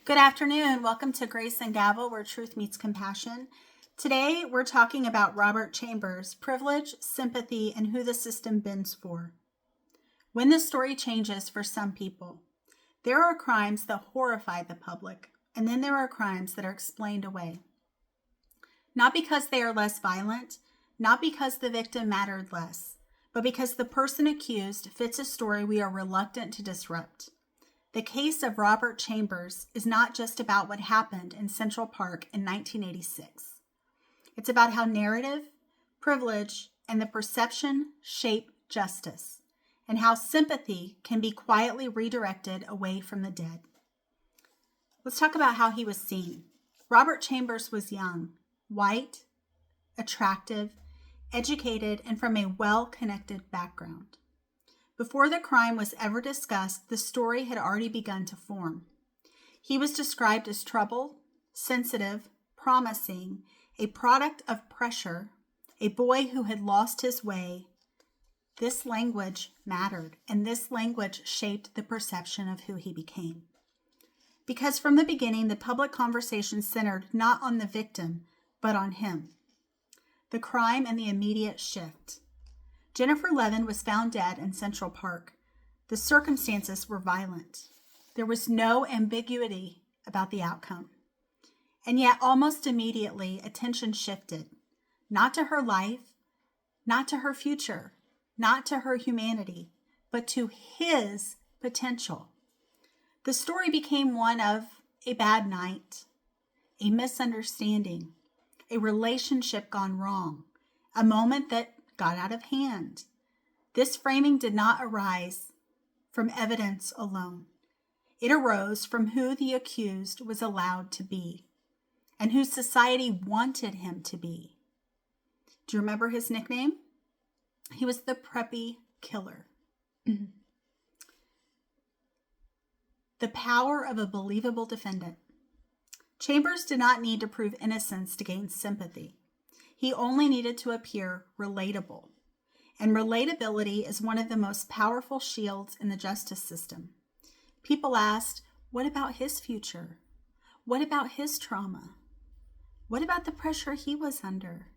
Good afternoon. Welcome to Grace and Gavel, where truth meets compassion. Today, we're talking about Robert Chambers, privilege, sympathy, and who the system bends for. When the story changes for some people, there are crimes that horrify the public, and then there are crimes that are explained away. Not because they are less violent, not because the victim mattered less, but because the person accused fits a story we are reluctant to disrupt. The case of Robert Chambers is not just about what happened in Central Park in 1986. It's about how narrative, privilege, and the perception shape justice, and how sympathy can be quietly redirected away from the dead. Let's talk about how he was seen. Robert Chambers was young, white, attractive, educated, and from a well-connected background. Before the crime was ever discussed, the story had already begun to form. He was described as troubled, sensitive, promising, a product of pressure, a boy who had lost his way. This language mattered, and this language shaped the perception of who he became. Because from the beginning, the public conversation centered not on the victim, but on him. The crime and the immediate shift. Jennifer Levin was found dead in Central Park. The circumstances were violent. There was no ambiguity about the outcome. And yet, almost immediately, attention shifted. Not to her life, not to her future, not to her humanity, but to his potential. The story became one of a bad night, a misunderstanding, a relationship gone wrong, a moment that got out of hand. This framing did not arise from evidence alone. It arose from who the accused was allowed to be and who society wanted him to be. Do you remember his nickname? He was the preppy killer. The power of a believable defendant. Chambers did not need to prove innocence to gain sympathy. He only needed to appear relatable. And relatability is one of the most powerful shields in the justice system. People asked, what about his future? What about his trauma? What about the pressure he was under?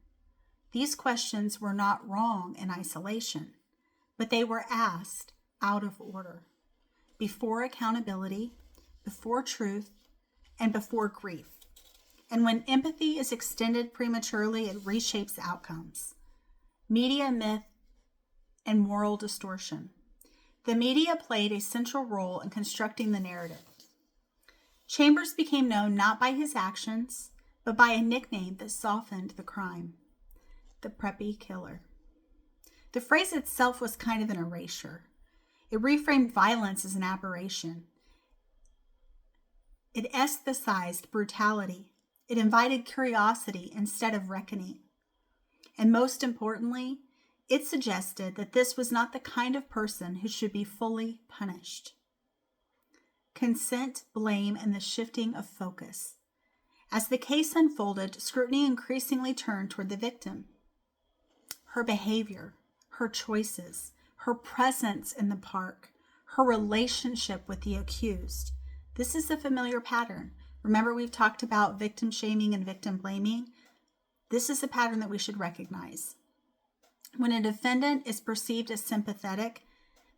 These questions were not wrong in isolation, but they were asked out of order, before accountability, before truth, and before grief. And when empathy is extended prematurely, it reshapes outcomes. Media myth and moral distortion. The media played a central role in constructing the narrative. Chambers became known not by his actions, but by a nickname that softened the crime: the preppy killer. The phrase itself was kind of an erasure. It reframed violence as an aberration. It aestheticized brutality. It invited curiosity instead of reckoning. And most importantly, it suggested that this was not the kind of person who should be fully punished. Consent, blame, and the shifting of focus. As the case unfolded, scrutiny increasingly turned toward the victim. Her behavior, her choices, her presence in the park, her relationship with the accused. This is a familiar pattern. Remember, we've talked about victim shaming and victim blaming. This is a pattern that we should recognize. When a defendant is perceived as sympathetic,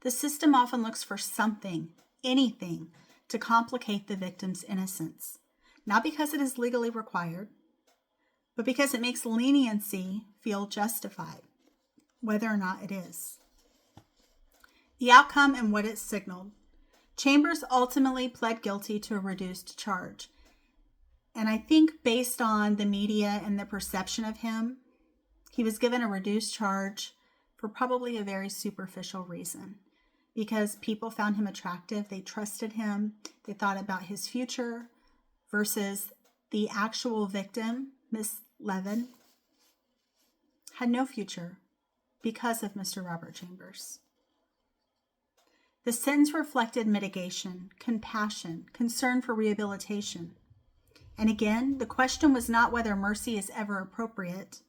the system often looks for something, anything, to complicate the victim's innocence. Not because it is legally required, but because it makes leniency feel justified, whether or not it is. The outcome and what it signaled. Chambers ultimately pled guilty to a reduced charge. And I think based on the media and the perception of him, he was given a reduced charge for probably a very superficial reason. Because people found him attractive, they trusted him, they thought about his future, versus the actual victim, Miss Levin, had no future because of Mr. Robert Chambers. The sentence reflected mitigation, compassion, concern for rehabilitation. And again, the question was not whether mercy is ever appropriate.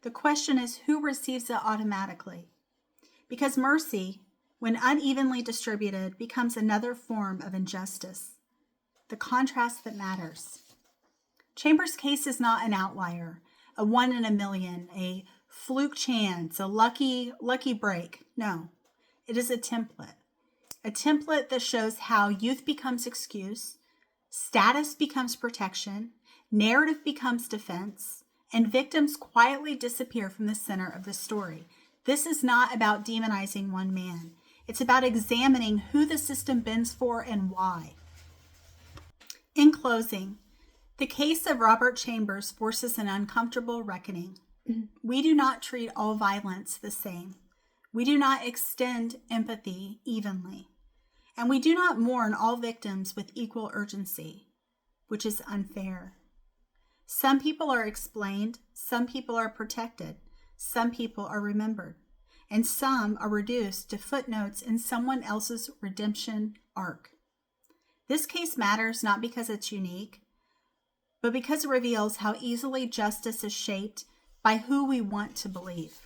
The question is who receives it automatically. Because mercy, when unevenly distributed, becomes another form of injustice. the contrast that matters. Chambers' case is not an outlier, a 1 in a million, a fluke chance, a lucky break. No, it is a template that shows how youth becomes excuse, status becomes protection, narrative becomes defense, and victims quietly disappear from the center of the story. This is not about demonizing one man. It's about examining who the system bends for and why. In closing, the case of Robert Chambers forces an uncomfortable reckoning. We do not treat all violence the same. We do not extend empathy evenly. And we do not mourn all victims with equal urgency, which is unfair. Some people are explained, some people are protected, some people are remembered, and some are reduced to footnotes in someone else's redemption arc. This case matters not because it's unique, but because it reveals how easily justice is shaped by who we want to believe.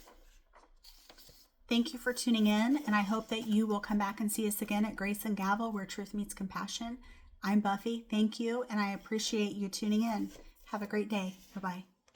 Thank you for tuning in, and I hope that you will come back and see us again at Grace and Gavel, where truth meets compassion. I'm Buffy. Thank you, and I appreciate you tuning in. Have a great day. Bye-bye.